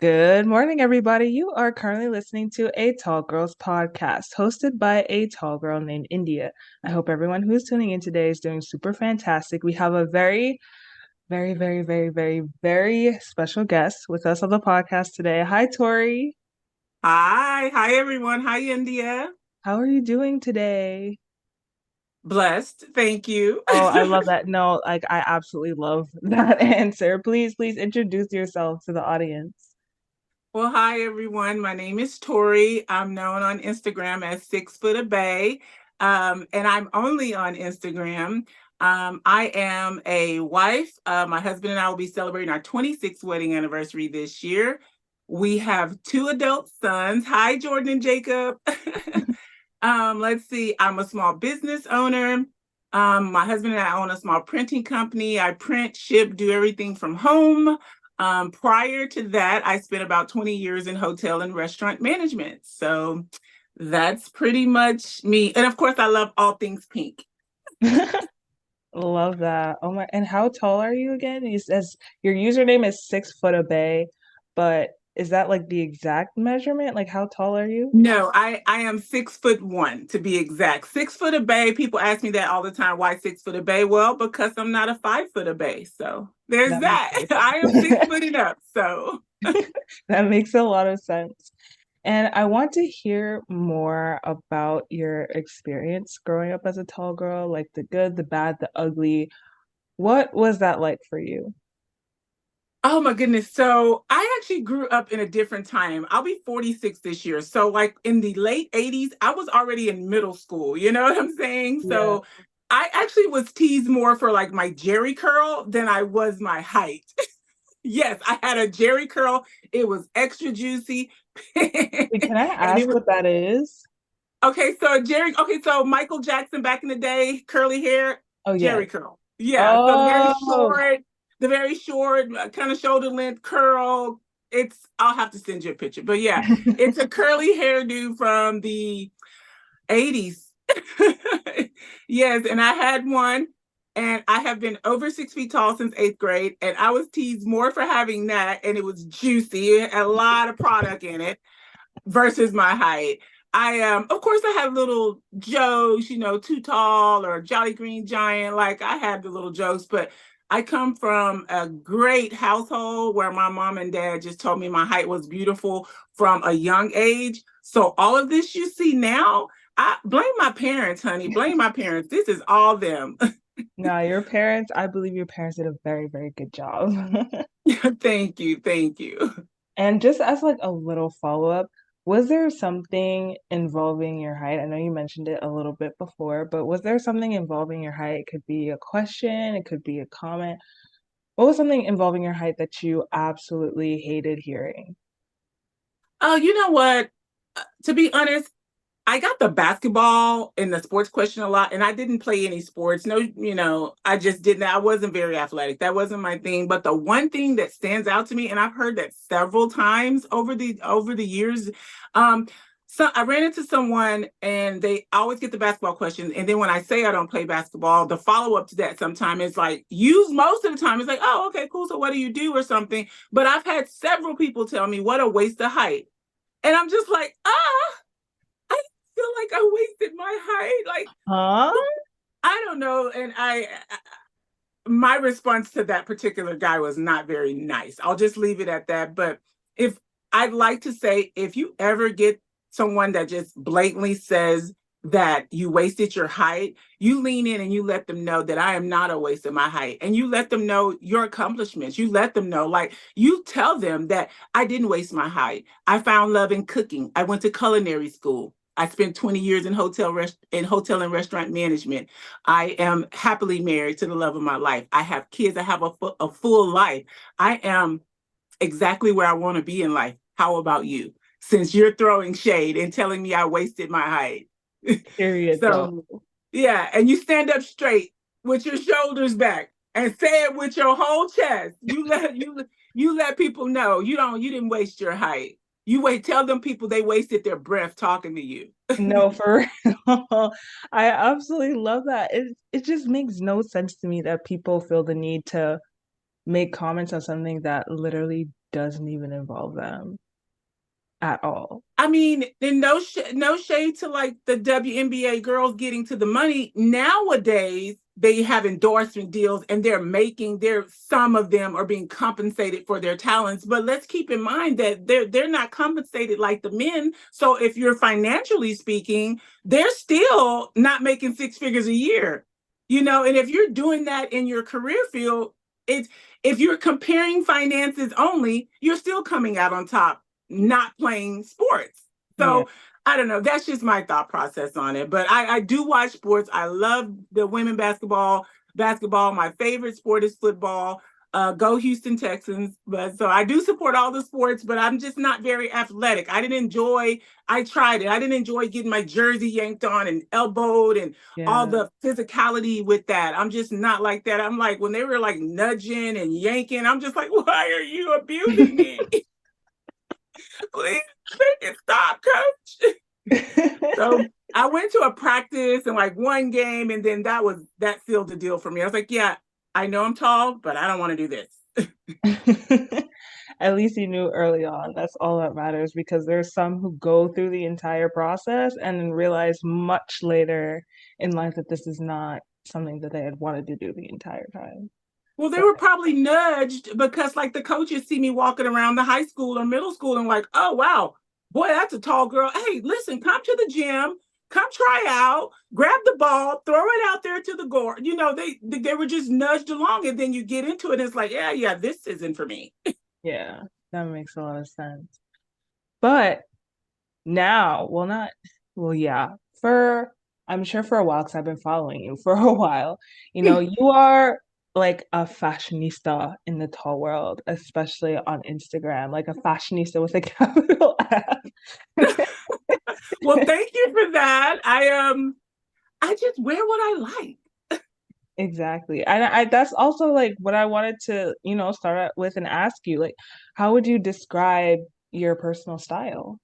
Good morning, everybody. You are currently listening to a Tall Girls podcast hosted by a tall girl named India. I hope everyone who is tuning in today is doing super fantastic. We have a very special guest with us on the podcast today. Hi, Tori. Hi everyone. Hi, India. How are you doing today? Blessed. Thank you. Oh, I love that. No, like I absolutely love that answer. Please introduce yourself to the audience. Well, hi everyone. My name is Tori. I'm known on Instagram as 6footabae. And I'm only on Instagram. I am a wife. My husband and I will be celebrating our 26th wedding anniversary this year. We have two adult sons. Hi, Jordan and Jacob. Let's see. I'm a small business owner. My husband and I own a small printing company. I print, ship, do everything from home. Prior to that, I spent about 20 years in hotel and restaurant management. So that's pretty much me. And of course, I love all things pink. Love that. Oh my, and how tall are you again? He says your username is 6 foot a bay, but is that like the exact measurement? Like how tall are you? No, I am 6'1" to be exact. 6 foot a bay. People ask me that all the time. Why 6 foot a bay? Well, because I'm not a 5 foot a bay. So there's That makes that. total I am six sense. foot and up. So That makes a lot of sense. And I want to hear more about your experience growing up as a tall girl, like the good, the bad, the ugly. What was that like for you? oh my goodness. So I actually grew up in a different time. I'll be 46 this year. So like in the late 80s, I was already in middle school. You know what I'm saying? Yeah. So I actually was teased more for like my Jerry curl than I was my height. Yes, I had a Jerry curl. It was extra juicy. Wait, can I And it ask was what that is? okay, so Michael Jackson back in the day, curly hair, Oh, Jerry yes. curl. Yeah, so Oh, the very short, kind of shoulder length curl. I'll have to send you a picture, but yeah, it's a curly hairdo from the 80s. Yes, and I had one, and I have been over 6 feet tall since eighth grade, and I was teased more for having that, and it was juicy, it had a lot of product in it versus my height. Of course I had little jokes, too tall or Jolly Green Giant. Like I had the little jokes, but I come from a great household where my mom and dad just told me my height was beautiful from a young age. So all of this you see now, I blame my parents, honey. Blame my parents. This is all them. no, your parents, I believe your parents did a very good job. Thank you. Thank you. And just as like a little follow-up, was there something involving your height? I know you mentioned it a little bit before, but was there something involving your height? It could be a question, it could be a comment. What was something involving your height that you absolutely hated hearing? Oh, you know what? To be honest, I got the basketball and the sports question a lot, and I didn't play any sports. No, I just didn't. I wasn't very athletic. That wasn't my thing. But the one thing that stands out to me, and I've heard that several times over the years, so I ran into someone and they always get the basketball question. And then when I say I don't play basketball, the follow-up to that sometimes is like, use most of the time, it's like, oh, okay, cool. So what do you do or something? But I've had several people tell me what a waste of height. And I'm just like, I feel like I wasted my height. Like, Huh? I don't know. And my response to that particular guy was not very nice. I'll just leave it at that. But if I'd like to say, if you ever get someone that just blatantly says that you wasted your height, you lean in and you let them know that I am not a waste of my height. And you let them know your accomplishments. You let them know, like, you tell them that I didn't waste my height. I found love in cooking. I went to culinary school. I spent 20 years in hotel and restaurant management. I am happily married to the love of my life. I have kids. I have a full life. I am exactly where I want to be in life. How about you? Since you're throwing shade and telling me I wasted my height. Period, though. So, yeah, and you stand up straight with your shoulders back and say it with your whole chest. You let people know you didn't waste your height. Tell them people they wasted their breath talking to you. No, for real. I absolutely love that. It just makes no sense to me that people feel the need to make comments on something that literally doesn't even involve them at all. I mean, and no shade to like the WNBA girls getting to the money. Nowadays, they have endorsement deals and some of them are being compensated for their talents. But let's keep in mind that they're not compensated like the men. So if you're financially speaking, they're still not making six figures a year. And if you're doing that in your career field, it's if you're comparing finances only, you're still coming out on top not playing sports. Yeah. So I don't know. That's just my thought process on it. But I do watch sports. I love the women basketball. Basketball. My favorite sport is football. Go Houston Texans. But so I do support all the sports, but I'm just not very athletic. I tried it. I didn't enjoy getting my jersey yanked on and elbowed and all Yeah. the physicality with that. I'm just not like that. I'm like, when they were like nudging and yanking, I'm just like, why are you abusing me? Please make it stop, coach. So I went to a practice and like one game, and then that sealed the deal for me. I was like, yeah, I know I'm tall, but I don't want to do this. At least you knew early on. That's all that matters because there's some who go through the entire process and then realize much later in life that this is not something that they had wanted to do the entire time. Well, they So were probably nudged because like the coaches see me walking around the high school or middle school and like, oh wow, boy, that's a tall girl. Hey, listen, come to the gym, come try out, grab the ball, throw it out there to the goal. They were just nudged along, and then you get into it. And it's like, yeah, this isn't for me. yeah, that makes a lot of sense. But now, well, not, well, yeah, for, I'm sure for a while, because I've been following you for a while, you are like a fashionista in the tall world, especially on Instagram, like a fashionista with a capital F. Well, thank you for that. I just wear what I like. Exactly. And that's also like what I wanted to, start out with and ask you, like, how would you describe your personal style?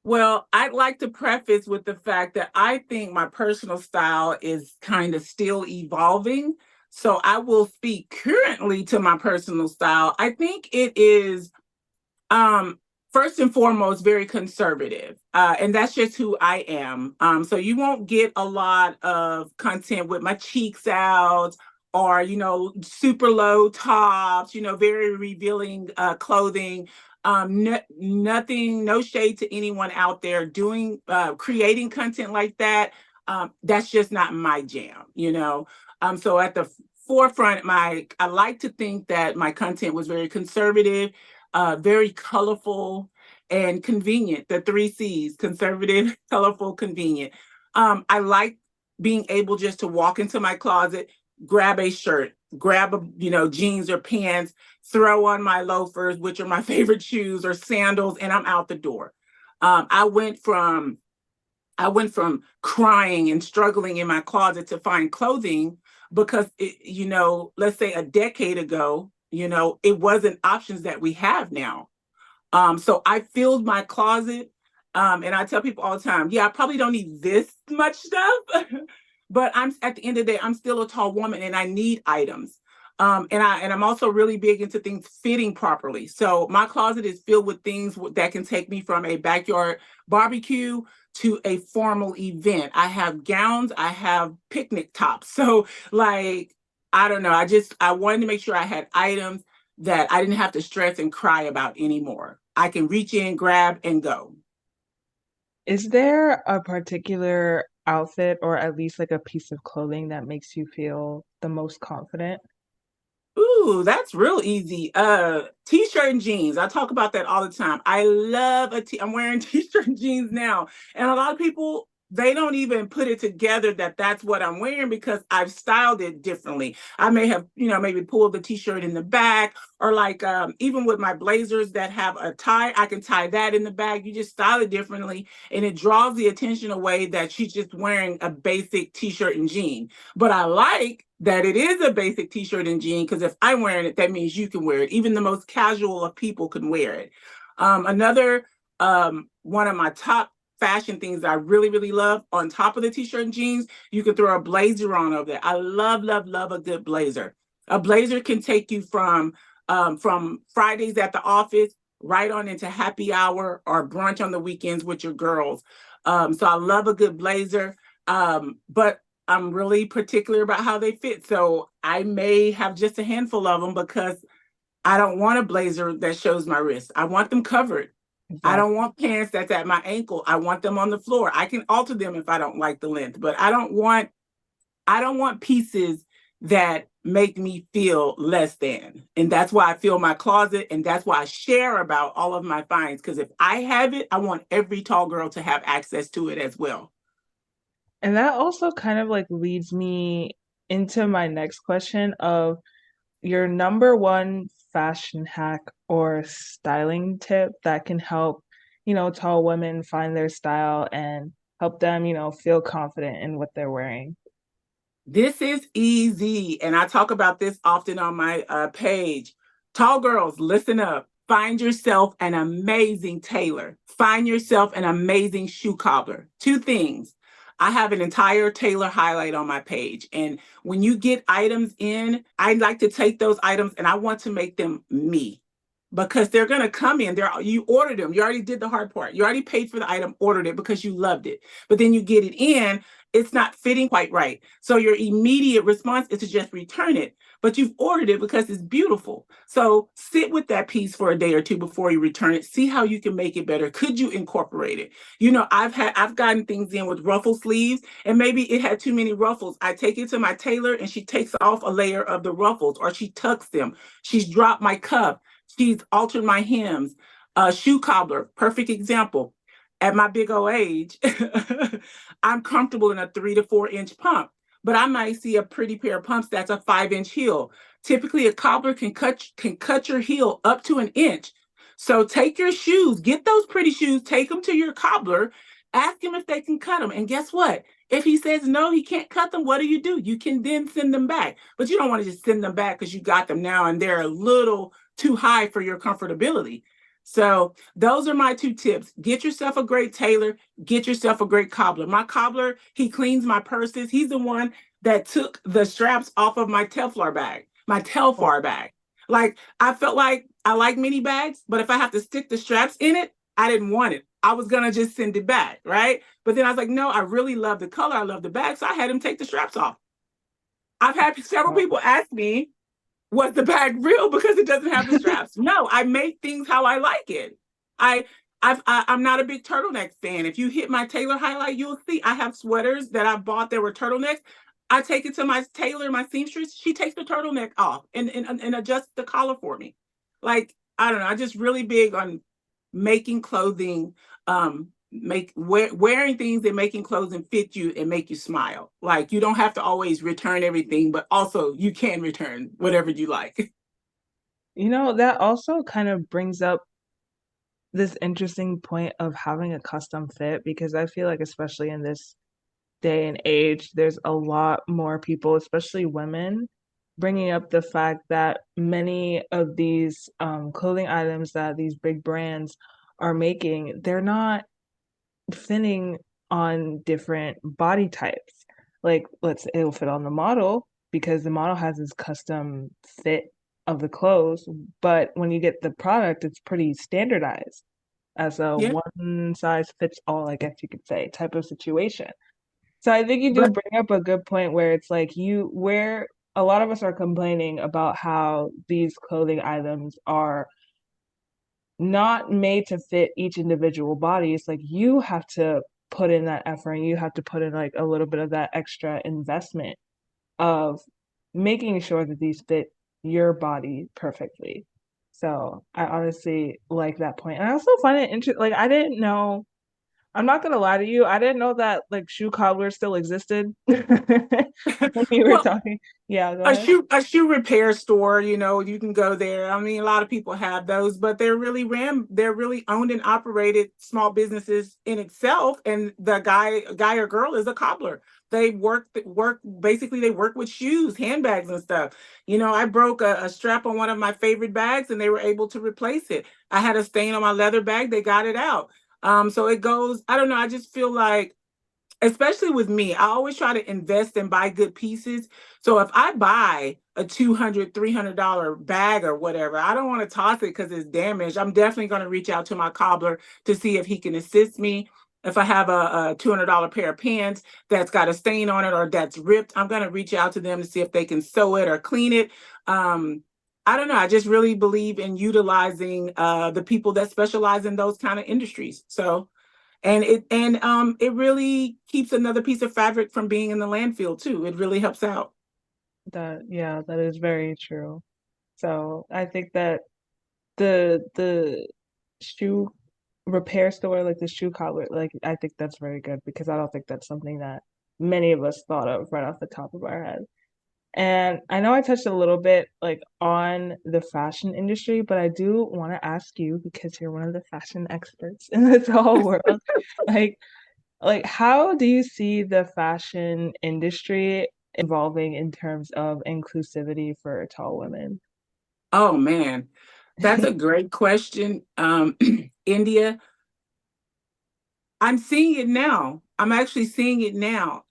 Well, I'd like to preface with the fact that I think my personal style is kind of still evolving. So I will speak currently to my personal style. I think it is um, first and foremost very conservative, and that's just who I am. So you won't get a lot of content with my cheeks out or super low tops, very revealing clothing. Nothing, no shade to anyone out there doing creating content like that. That's just not my jam. So at the forefront, I like to think that my content was very conservative, very colorful and convenient. The three C's: conservative, colorful, convenient. I like being able just to walk into my closet, grab a shirt, grab jeans or pants, throw on my loafers, which are my favorite shoes, or sandals, and I'm out the door. I went from crying and struggling in my closet to find clothing because let's say a decade ago, it wasn't options that we have now. So I filled my closet. And I tell people all the time, yeah, I probably don't need this much stuff, but I'm at the end of the day, I'm still a tall woman and I need items. And I'm also really big into things fitting properly. So my closet is filled with things that can take me from a backyard barbecue to a formal event. I have gowns, I have picnic tops. So like, I don't know. I wanted to make sure I had items that I didn't have to stress and cry about anymore. I can reach in, grab, and go. Is there a particular outfit or at least like a piece of clothing that makes you feel the most confident? Ooh, that's real easy. T-shirt and jeans. I talk about that all the time. I love I'm wearing t-shirt and jeans now. And a lot of people, they don't even put it together that that's what I'm wearing because I've styled it differently. I may have, maybe pulled the t-shirt in the back, or like even with my blazers that have a tie, I can tie that in the back. You just style it differently and it draws the attention away that she's just wearing a basic t-shirt and jean. But I like that it is a basic t-shirt and jean because if I'm wearing it, that means you can wear it. Even the most casual of people can wear it. Another one of my top fashion things that I really, really love on top of the t-shirt and jeans, you can throw a blazer on over there. I love, love, love a good blazer. A blazer can take you from from Fridays at the office right on into happy hour or brunch on the weekends with your girls. So I love a good blazer, but I'm really particular about how they fit. So I may have just a handful of them because I don't want a blazer that shows my wrist. I want them covered. I Exactly. don't want pants that's at my ankle. I want them on the floor. I can alter them if I don't like the length, but I don't want pieces that make me feel less than. And that's why I fill my closet and that's why I share about all of my finds because if I have it, I want every tall girl to have access to it as well. And that also kind of like leads me into my next question of your number one fashion hack or styling tip that can help, tall women find their style and help them, feel confident in what they're wearing. This is easy. And I talk about this often on my page. Tall girls, listen up. Find yourself an amazing tailor. Find yourself an amazing shoe cobbler. Two things. I have an entire tailor highlight on my page. And when you get items in, I like to take those items and I want to make them me because they're going to come in. You ordered them. You already did the hard part. You already paid for the item, ordered it because you loved it. But then you get it in, it's not fitting quite right. So your immediate response is to just return it. But you've ordered it because it's beautiful. So sit with that piece for a day or two before you return it. See how you can make it better. Could you incorporate it? I've gotten things in with ruffle sleeves, and maybe it had too many ruffles. I take it to my tailor and she takes off a layer of the ruffles or she tucks them. She's dropped my cuff. She's altered my hems. Shoe cobbler, perfect example. At my big old age, I'm comfortable in a 3 to 4 inch pump, but I might see a pretty pair of pumps that's a 5 inch heel. Typically, a cobbler can cut your heel up to an inch. So take your shoes, get those pretty shoes, take them to your cobbler, ask him if they can cut them. And guess what? If he says no, he can't cut them, what do? You can then send them back. But you don't want to just send them back because you got them now and they're a little too high for your comfortability. So those are my two tips. Get yourself a great tailor, get yourself a great cobbler. My cobbler, he cleans my purses. He's the one that took the straps off of my Teflon bag, my Telfar bag. Like I felt like I like mini bags, but if I have to stick the straps in it, I didn't want it. I was gonna just send it back, right? But then I was like, no, I really love the color. I love the bag. So I had him take the straps off. I've had several people ask me, was the bag real because it doesn't have the straps? No, I make things how I like it. I I'm not a big turtleneck fan. If you hit my tailor highlight, you'll see I have sweaters that I bought that were turtlenecks. I take it to my tailor, my seamstress. She takes the turtleneck off and adjusts the collar for me. Like I don't know. I just really big on making clothing wearing things and making clothing fit you and make you smile. Like you don't have to always return everything, but also you can return whatever you like. That also kind of brings up this interesting point of having a custom fit because I feel like, especially in this day and age, there's a lot more people, especially women, bringing up the fact that many of these clothing items that these big brands are making, they're not fitting on different body types. Like, it'll fit on the model because the model has this custom fit of the clothes, but when you get the product, it's pretty standardized as a Yeah. one size fits all, I guess you could say, type of situation. So I think you do But bring up a good point where it's like where a lot of us are complaining about how these clothing items are not made to fit each individual body. It's like you have to put in that effort and you have to put in like a little bit of that extra investment of making sure that these fit your body perfectly. So I honestly like that point. And I also find it interesting. Like I didn't know, I'm not gonna lie to you, I didn't know that like shoe cobblers still existed when you were well, talking. Yeah, go a ahead. shoe repair store, you can go there. I mean, a lot of people have those, but they're really owned and operated small businesses in itself. And the guy or girl is a cobbler. They work basically. They work with shoes, handbags, and stuff. I broke a strap on one of my favorite bags, and they were able to replace it. I had a stain on my leather bag. They got it out. So it goes. I don't know. I just feel like especially with me, I always try to invest and buy good pieces. So if I buy a $200, $300 bag or whatever, I don't want to toss it because it's damaged. I'm definitely going to reach out to my cobbler to see if he can assist me. If I have a $200 pair of pants that's got a stain on it or that's ripped, I'm going to reach out to them to see if they can sew it or clean it. I don't know. I just really believe in utilizing the people that specialize in those kind of industries. So, it really keeps another piece of fabric from being in the landfill too. It really helps out. That, yeah, that is very true. So I think that the shoe repair store, like the shoe cobbler, like I think that's very good because I don't think that's something that many of us thought of right off the top of our head. And I know I touched a little bit like on the fashion industry, but I do want to ask you because you're one of the fashion experts in this whole world. Like like how do you see the fashion industry evolving in terms of inclusivity for tall women? Oh man, that's a great question. India, I'm seeing it now. I'm actually seeing it now.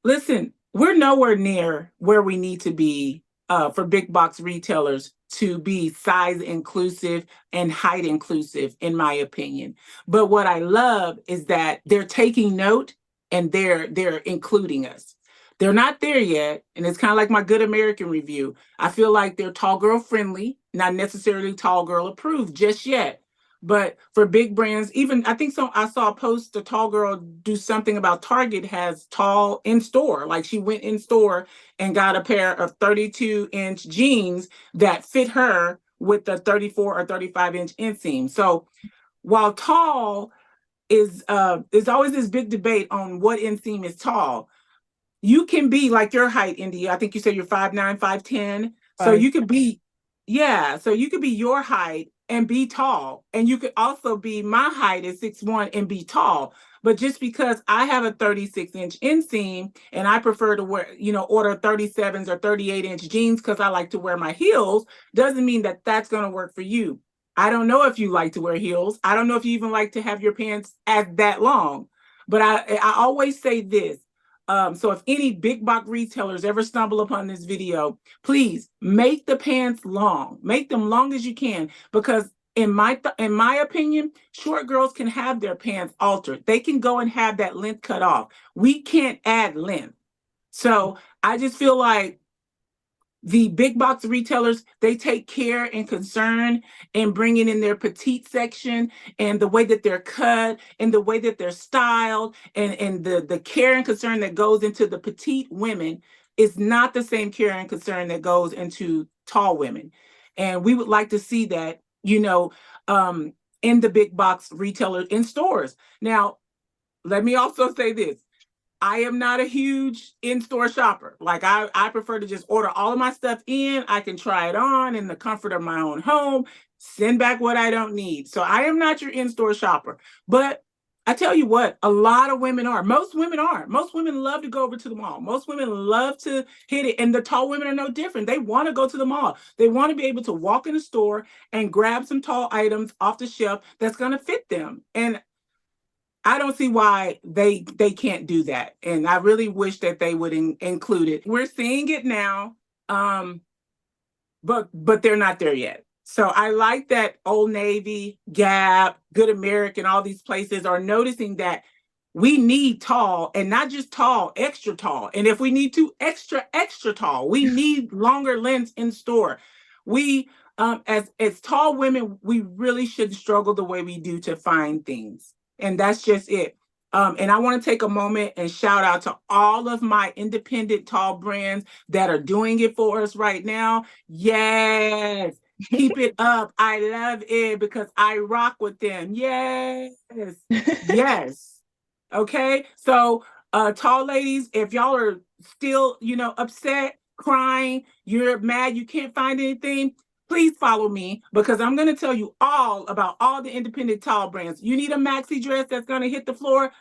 Listen, we're nowhere near where we need to be for big box retailers to be size inclusive and height inclusive, in my opinion. But what I love is that they're taking note and they're including us. They're not there yet, and it's kind of like my Good American review. I feel like they're tall girl friendly, not necessarily tall girl approved just yet. But for big brands, even I think so. I saw a post, a tall girl do something about Target has tall in store. Like she went in store and got a pair of 32-inch jeans that fit her with the 34 or 35-inch inseam. So while tall is always this big debate on what inseam is tall, you can be like your height, India. I think you said you're 5'9", 5'10". So Five. you could be, yeah. So you could be your height and be tall. And you could also be my height at 6'1" and be tall. But just because I have a 36-inch inseam and I prefer to wear, order 37s or 38-inch jeans because I like to wear my heels, doesn't mean that that's going to work for you. I don't know if you like to wear heels. I don't know if you even like to have your pants as that long. But I always say this. So if any big box retailers ever stumble upon this video, please make the pants long. Make them long as you can, because in my opinion, short girls can have their pants altered. They can go and have that length cut off. We can't add length. So I just feel like the big box retailers, they take care and concern in bringing in their petite section and the way that they're cut and the way that they're styled and the care and concern that goes into the petite women is not the same care and concern that goes into tall women. And we would like to see that, in the big box retailers in stores. Now, let me also say this. I am not a huge in-store shopper. Like I prefer to just order all of my stuff in. I can try it on in the comfort of my own home, send back what I don't need. So I am not your in-store shopper. But I tell you what, a lot of women are. Most women are. Most women love to go over to the mall. Most women love to hit it. And the tall women are no different. They want to go to the mall. They want to be able to walk in the store and grab some tall items off the shelf that's going to fit them. And I don't see why they can't do that, and I really wish that they would include it. We're seeing it now, um, but they're not there yet. So I like that Old Navy, Gap, Good American, all these places are noticing that we need tall, and not just tall, extra tall. And if we need to extra tall, we need longer lengths in store. We as tall women, we really shouldn't struggle the way we do to find things. And that's just it. And I want to take a moment and shout out to all of my independent tall brands that are doing it for us right now. Yes, keep it up. I love it because I rock with them. Yes, yes. Okay, so tall ladies, if y'all are still, upset, crying, you're mad, you can't find anything, please follow me because I'm going to tell you all about all the independent tall brands. You need a maxi dress that's going to hit the floor?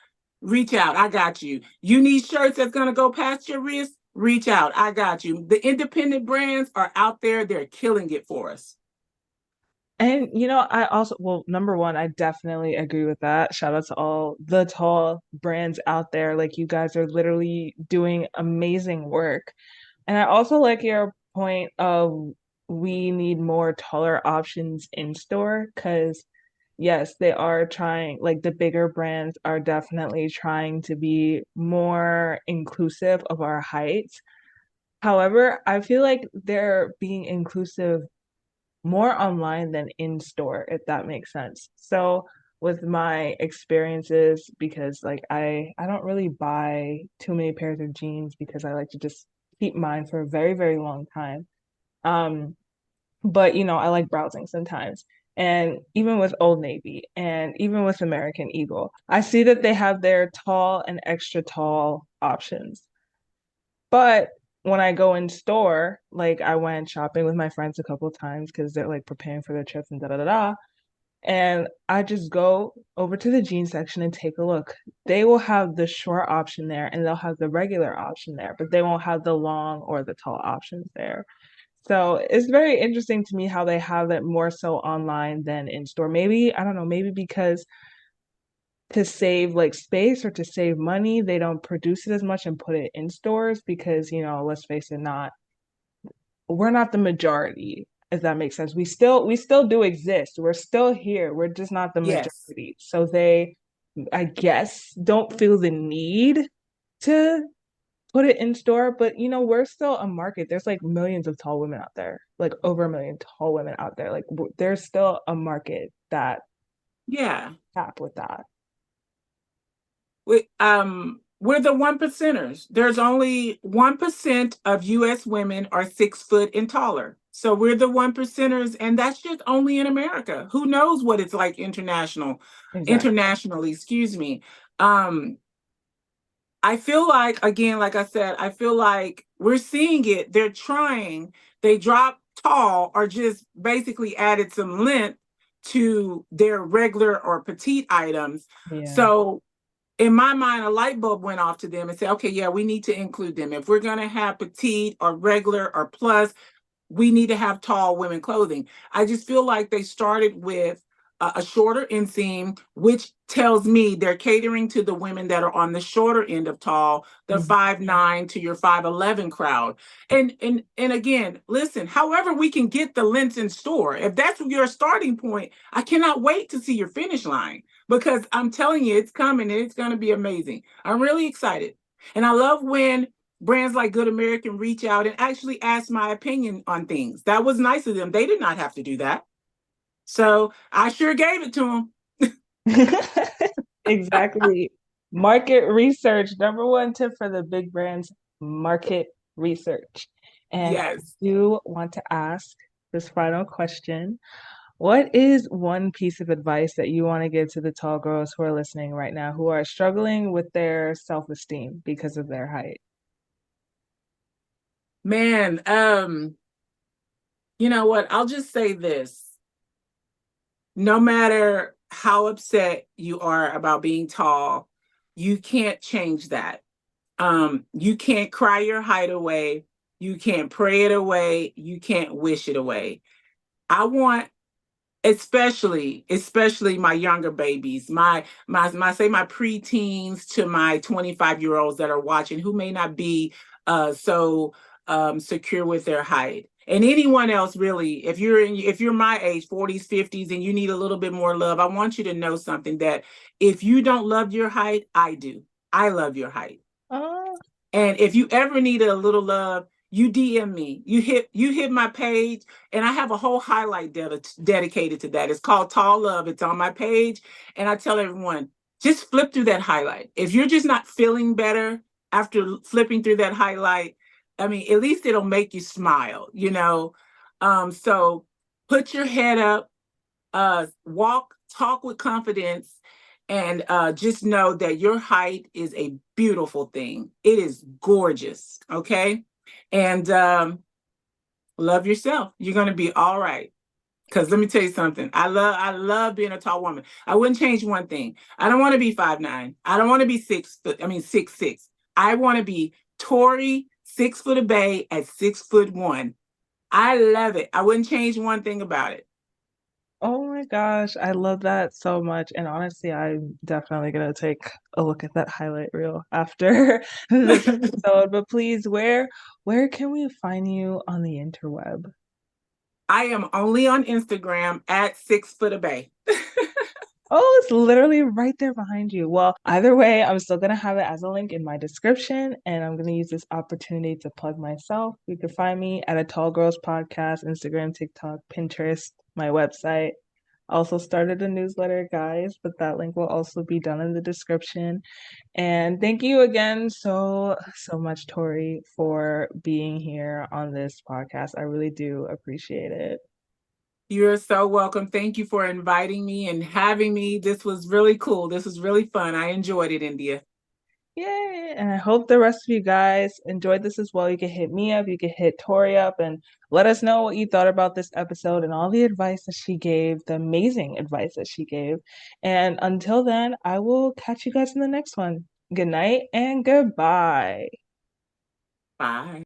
Reach out. I got you. You need shirts that's going to go past your wrist? Reach out. I got you. The independent brands are out there. They're killing it for us. And I also, well, number one, I definitely agree with that. Shout out to all the tall brands out there. Like you guys are literally doing amazing work. And I also like your point of we need more taller options in store because yes, they are trying, like the bigger brands are definitely trying to be more inclusive of our heights. However, I feel like they're being inclusive more online than in store, if that makes sense. So with my experiences, because like I don't really buy too many pairs of jeans because I like to just keep mine for a very, very long time. Um, but I like browsing sometimes. And even with Old Navy and even with American Eagle, I see that they have their tall and extra tall options. But when I go in store, like I went shopping with my friends a couple of times because they're like preparing for their trips and da da da da. And I just go over to the jeans section and take a look. They will have the short option there and they'll have the regular option there, but they won't have the long or the tall options there. So it's very interesting to me how they have it more so online than in store. Maybe, I don't know, maybe because to save like space or to save money, they don't produce it as much and put it in stores because, let's face it, not we're not the majority, if that makes sense. We still do exist. We're still here. We're just not the Yes. majority. So they, I guess, don't feel the need to put it in store, but we're still a market. There's like millions of tall women out there, like over a million tall women out there. Like there's still a market that Yeah. tap with that. We're the one percenters. There's only 1% of US women are 6 foot and taller. So we're the one percenters, and that's just only in America. Who knows what it's like Exactly. internationally, excuse me. Um, I feel like, again, like I said, I feel like we're seeing it. They're trying, they dropped tall or just basically added some length to their regular or petite items. Yeah. So in my mind, a light bulb went off to them and said, okay, yeah, we need to include them. If we're going to have petite or regular or plus, we need to have tall women clothing. I just feel like they started with a shorter inseam, which tells me they're catering to the women that are on the shorter end of tall, the Mhm. 5'9" to your 5'11" crowd. And again, listen, however we can get the lengths in store, if that's your starting point, I cannot wait to see your finish line because I'm telling you, it's coming and it's going to be amazing. I'm really excited. And I love when brands like Good American reach out and actually ask my opinion on things. That was nice of them. They did not have to do that. So I sure gave it to them. Exactly. Market research, number one tip for the big brands, market research. And I Yes. do want to ask this final question. What is one piece of advice that you want to give to the tall girls who are listening right now who are struggling with their self-esteem because of their height? Man, you know what? I'll just say this. No matter how upset you are about being tall, you can't change that. You can't cry your height away. You can't pray it away. You can't wish it away. I want especially my younger babies, my say my preteens to my 25-year-olds that are watching who may not be so secure with their height, and anyone else really, if you're my age, 40s, 50s, and you need a little bit more love, I want you to know something, that if you don't love your height, I do. I love your height. Oh, And if you ever needed a little love, you DM me. You hit my page, and I have a whole highlight dedicated to that. It's called Tall Love. It's on my page, and I tell everyone, just flip through that highlight. If you're just not feeling better after flipping through that highlight, I mean, at least it'll make you smile. So put your head up, talk with confidence, and just know that your height is a beautiful thing. It is gorgeous. Okay. And love yourself. You're going to be all right. Because let me tell you something. I love being a tall woman. I wouldn't change one thing. I don't want to be 5'9". I don't want to be 6 foot. I mean 6'6". I want to be Tori 6footabae at 6'1". I love it. I wouldn't change one thing about it. Oh my gosh, I love that so much. And honestly, I'm definitely gonna take a look at that highlight reel after this episode. But please, where can we find you on the interweb? I am only on Instagram at 6footabae. Oh, it's literally right there behind you. Well, either way, I'm still gonna have it as a link in my description, and I'm gonna use this opportunity to plug myself. You can find me at a Tall Girls Podcast, Instagram, TikTok, Pinterest, my website. Also started a newsletter, guys, but that link will also be down in the description. And thank you again so much, Tori, for being here on this podcast. I really do appreciate it. You're so welcome. Thank you for inviting me and having me. This was really cool. This was really fun. I enjoyed it, India. Yay! And I hope the rest of you guys enjoyed this as well. You can hit me up, you can hit Tori up, and let us know what you thought about this episode and all the advice that she gave, the amazing advice that she gave. And until then, I will catch you guys in the next one. Good night and goodbye. Bye.